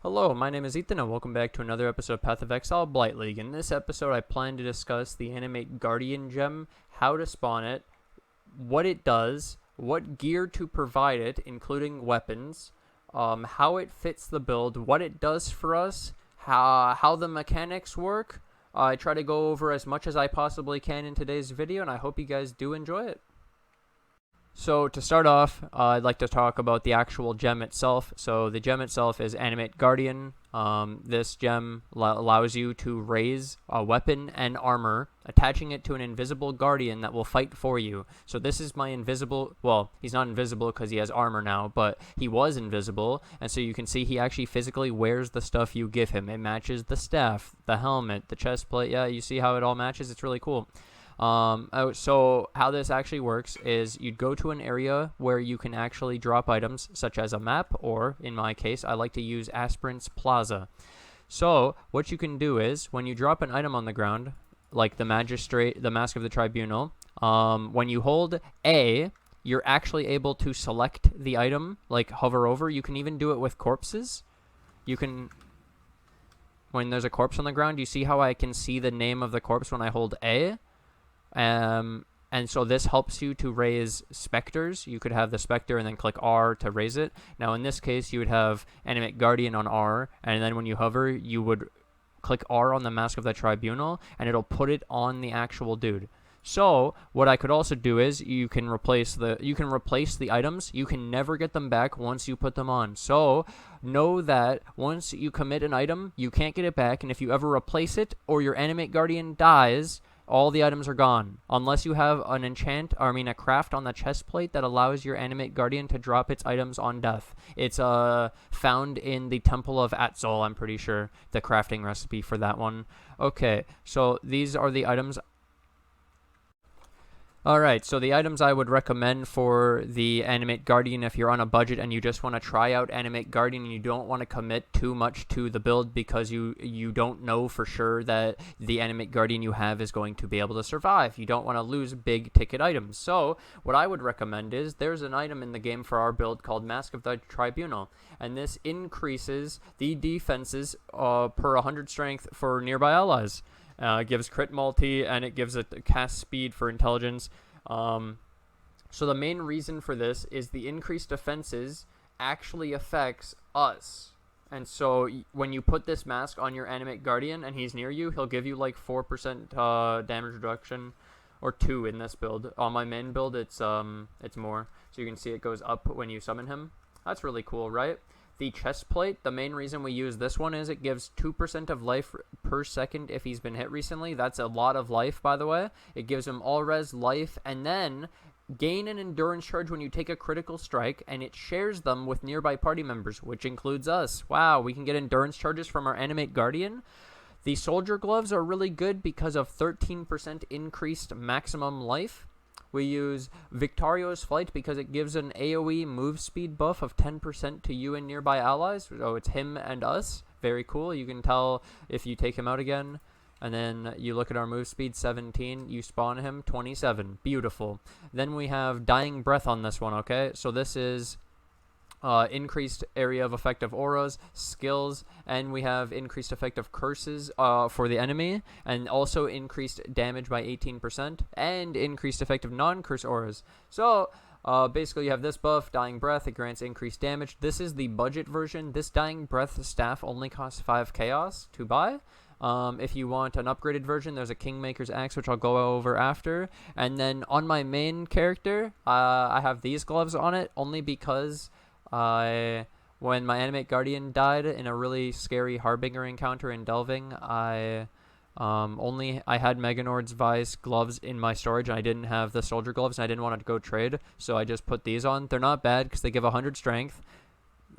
Hello, my name is Ethan and welcome back to another episode of Path of Exile Blight League. In this episode I plan to discuss the Animate Guardian gem, how to spawn it, what it does, what gear to provide it, including weapons, how it fits the build, what it does for us, how the mechanics work. I try to go over as much as I possibly can in today's video and I hope you guys do enjoy it. So to start off, I'd like to talk about the actual gem itself. So the gem itself is Animate Guardian. This gem allows you to raise a weapon and armor, attaching it to an invisible guardian that will fight for you. So this is my invisible, well, he's not invisible because he has armor now, but he was invisible. And so you can see he actually physically wears the stuff you give him. It matches the staff, the helmet, the chest plate. Yeah, you see how it all matches? It's really cool. So how this actually works is you'd go to an area where you can actually drop items such as a map, or in my case I like to use Aspirant's Plaza. So what you can do is when you drop an item on the ground, like the Magistrate, the Mask of the Tribunal, when you hold A, you're actually able to select the item, like hover over. You can even do it with corpses. You can, when there's a corpse on the ground, you see how I can see the name of the corpse when I hold A? And so this helps you to raise specters. You could have the specter and then click R to raise it. Now in this case you would have Animate Guardian on R, and then when you hover you would click R on the Mask of the Tribunal and it'll put it on the actual dude. So what I could also do is you can replace the items. You can never get them back once you put them on. So know that once you commit an item, you can't get it back, and if you ever replace it or your Animate Guardian dies, all the items are gone, unless you have a craft on the chest plate that allows your Animate Guardian to drop its items on death. It's found in the Temple of Atzol, I'm pretty sure, the crafting recipe for that one. Okay, so these are the items. Alright, so the items I would recommend for the Animate Guardian if you're on a budget and you just want to try out Animate Guardian and you don't want to commit too much to the build because you don't know for sure that the Animate Guardian you have is going to be able to survive. You don't want to lose big ticket items. So what I would recommend is there's an item in the game for our build called Mask of the Tribunal, and this increases the defenses per 100 strength for nearby allies. It gives crit multi, and it gives a cast speed for intelligence. So the main reason for this is the increased defenses actually affects us. And so when you put this mask on your Animate Guardian and he's near you, he'll give you like 4% damage reduction, or 2 in this build. On my main build, it's more. So you can see it goes up when you summon him. That's really cool, right? The chest plate, the main reason we use this one is it gives 2% of life per second if he's been hit recently. That's a lot of life, by the way. It gives him all res life, and then gain an endurance charge when you take a critical strike, and it shares them with nearby party members, which includes us. Wow, we can get endurance charges from our Animate Guardian. The soldier gloves are really good because of 13% increased maximum life. We use Victario's Flight because it gives an AoE move speed buff of 10% to you and nearby allies. So it's him and us. Very cool. You can tell if you take him out again. And then you look at our move speed, 17. You spawn him, 27. Beautiful. Then we have Dying Breath on this one, okay? So this is increased area of effect of auras, skills, and we have increased effect of curses for the enemy, and also increased damage by 18%, and increased effect of non-curse auras. So basically you have this buff, Dying Breath. It grants increased damage. This is the budget version. This Dying Breath staff only costs 5 chaos to buy. If you want an upgraded version, there's a Kingmaker's axe, which I'll go over after. And then on my main character, I have these gloves on it only because when my Animate Guardian died in a really scary Harbinger encounter in Delving, I had Meganord's Vice gloves in my storage, and I didn't have the soldier gloves, and I didn't want to go trade, so I just put these on. They're not bad because they give 100 strength,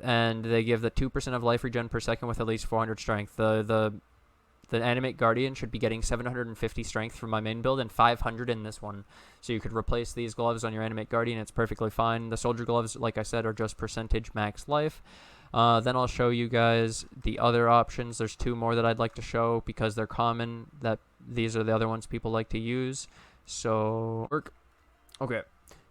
and they give the 2% of life regen per second with at least 400 strength. The Animate Guardian should be getting 750 strength from my main build and 500 in this one. So you could replace these gloves on your Animate Guardian. It's perfectly fine. The soldier gloves, like I said, are just percentage max life. Then I'll show you guys the other options. There's 2 more that I'd like to show because they're common. These are the other ones people like to use. So, okay.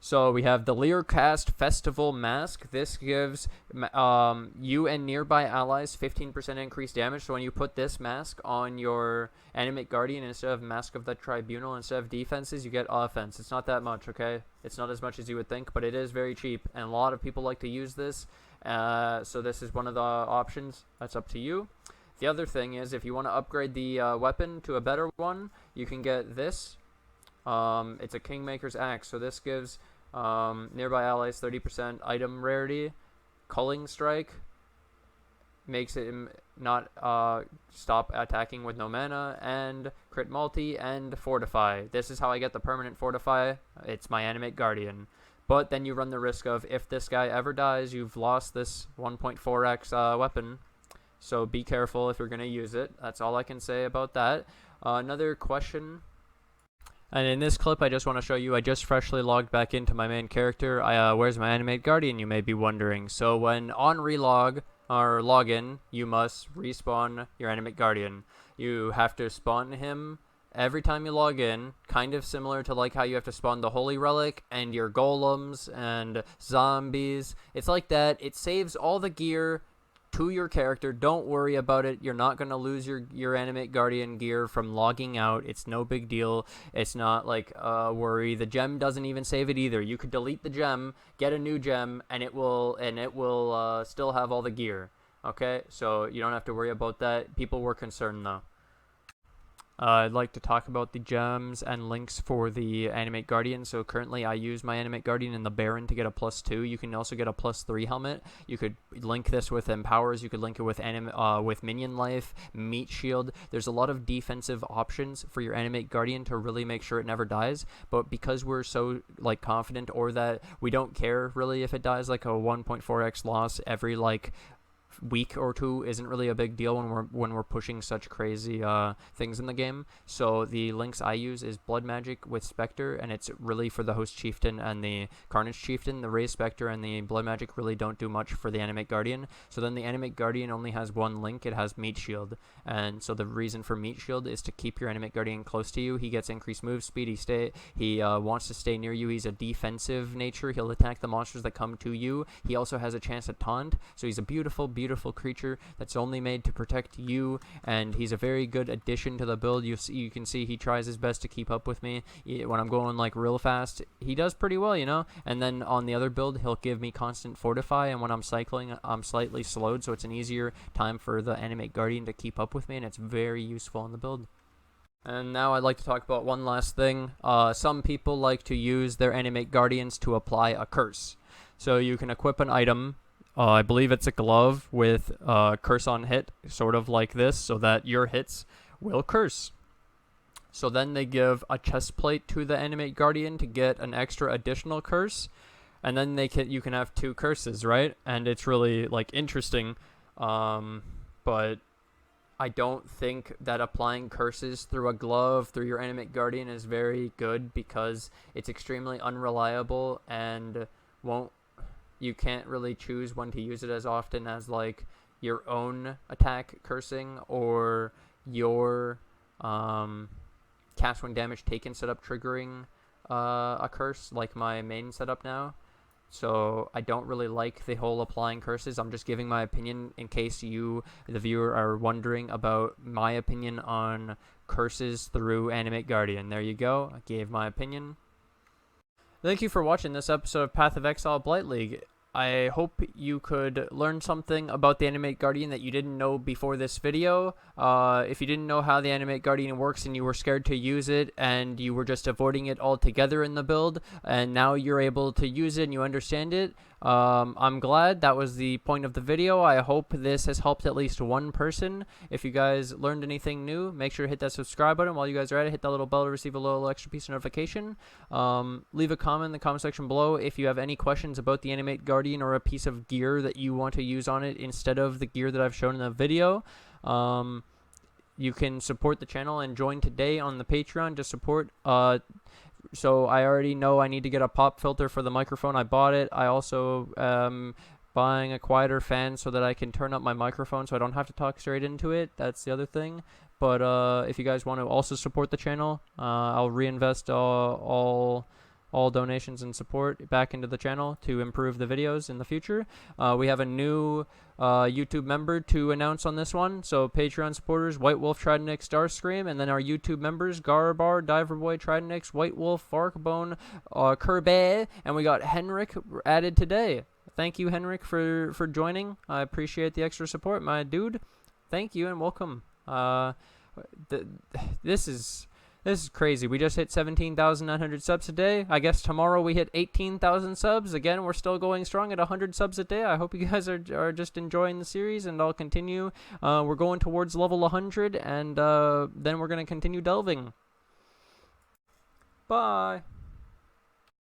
So we have the Learcast Festival Mask. This gives you and nearby allies 15% increased damage. So when you put this mask on your Animate Guardian, instead of Mask of the Tribunal, instead of defenses, you get offense. It's not that much, okay? It's not as much as you would think, but it is very cheap. And a lot of people like to use this. So this is one of the options. That's up to you. The other thing is, if you want to upgrade the weapon to a better one, you can get this. It's a Kingmaker's Axe, so this gives nearby allies 30% item rarity. Culling Strike makes it not stop attacking with no mana, and Crit Multi, and Fortify. This is how I get the permanent Fortify. It's my Animate Guardian. But then you run the risk of, if this guy ever dies, you've lost this 1.4x weapon. So be careful if you're going to use it. That's all I can say about that. Another question. And in this clip, I just want to show you, I just freshly logged back into my main character. Where's my Animate Guardian, you may be wondering. So when on relog, or login, you must respawn your Animate Guardian. You have to spawn him every time you log in, kind of similar to like how you have to spawn the Holy Relic and your golems and zombies. It's like that. It saves all the gear to your character. Don't worry about it. You're not going to lose your Animate Guardian gear from logging out. It's no big deal. It's not like a worry. The gem doesn't even save it either. You could delete the gem, get a new gem, and it will still have all the gear. Okay, so you don't have to worry about that. People were concerned though. I'd like to talk about the gems and links for the Animate Guardian. So currently I use my Animate Guardian in the Baron to get a +2. You can also get a +3 helmet. You could link this with Empowers. You could link it with Minion Life, Meat Shield. There's a lot of defensive options for your Animate Guardian to really make sure it never dies. But because we're so like confident, or that we don't care really if it dies, like a 1.4x loss every like week or two isn't really a big deal when we're pushing such crazy things in the game. So the links I use is Blood Magic with Spectre, and it's really for the Host Chieftain and the Carnage Chieftain. The Raised Spectre and the Blood Magic really don't do much for the Animate Guardian. So then the Animate Guardian only has one link. It has Meat Shield, and so the reason for Meat Shield is to keep your Animate Guardian close to you. He gets increased move speed. He wants to stay near you. He's a defensive nature. He'll attack the monsters that come to you. He also has a chance at taunt, so he's a beautiful creature that's only made to protect you, and he's a very good addition to the build. You can see he tries his best to keep up with me. When I'm going like real fast, he does pretty well, you know. And then on the other build, he'll give me constant Fortify, and when I'm cycling, I'm slightly slowed, so it's an easier time for the Animate Guardian to keep up with me, and it's very useful in the build. And now I'd like to talk about one last thing. Some people like to use their Animate Guardians to apply a curse. So you can equip an item, I believe it's a glove with curse on hit, sort of like this, so that your hits will curse. So then they give a chest plate to the Animate Guardian to get an extra additional curse, and then you can have 2 curses, right? And it's really like interesting, but I don't think that applying curses through a glove through your Animate Guardian is very good, because it's extremely unreliable and you can't really choose when to use it as often as like your own attack cursing or your cast when damage taken setup triggering a curse, like my main setup now. So I don't really like the whole applying curses. I'm just giving my opinion in case you, the viewer, are wondering about my opinion on curses through Animate Guardian. There you go. I gave my opinion. Thank you for watching this episode of Path of Exile Blight League. I hope you could learn something about the Animate Guardian that you didn't know before this video. If you didn't know how the Animate Guardian works and you were scared to use it and you were just avoiding it altogether in the build, and now you're able to use it and you understand it, I'm glad. That was the point of the video. I hope this has helped at least one person. If you guys learned anything new, make sure to hit that subscribe button. While you guys are at it, hit that little bell to receive a little extra piece of notification. Leave a comment in the comment section below if you have any questions about the Animate Guardian or a piece of gear that you want to use on it instead of the gear that I've shown in the video. You can support the channel and join today on the Patreon to support. So I already know I need to get a pop filter for the microphone. I bought it. I also buying a quieter fan so that I can turn up my microphone so I don't have to talk straight into it. That's the other thing. But if you guys want to also support the channel, I'll reinvest all all donations and support back into the channel to improve the videos in the future. We have a new YouTube member to announce on this one. So Patreon supporters, White Wolf, Tridentix, Starscream, and then our YouTube members, Garbar, Diverboy, Tridentix, White Wolf, Farkbone, Kirby, and we got Henrik added today. Thank you, Henrik, for joining. I appreciate the extra support, my dude. Thank you and welcome. This is crazy. We just hit 17,900 subs today. I guess tomorrow we hit 18,000 subs. Again, we're still going strong at 100 subs a day. I hope you guys are just enjoying the series, and I'll continue. We're going towards level 100, and then we're going to continue delving. Bye.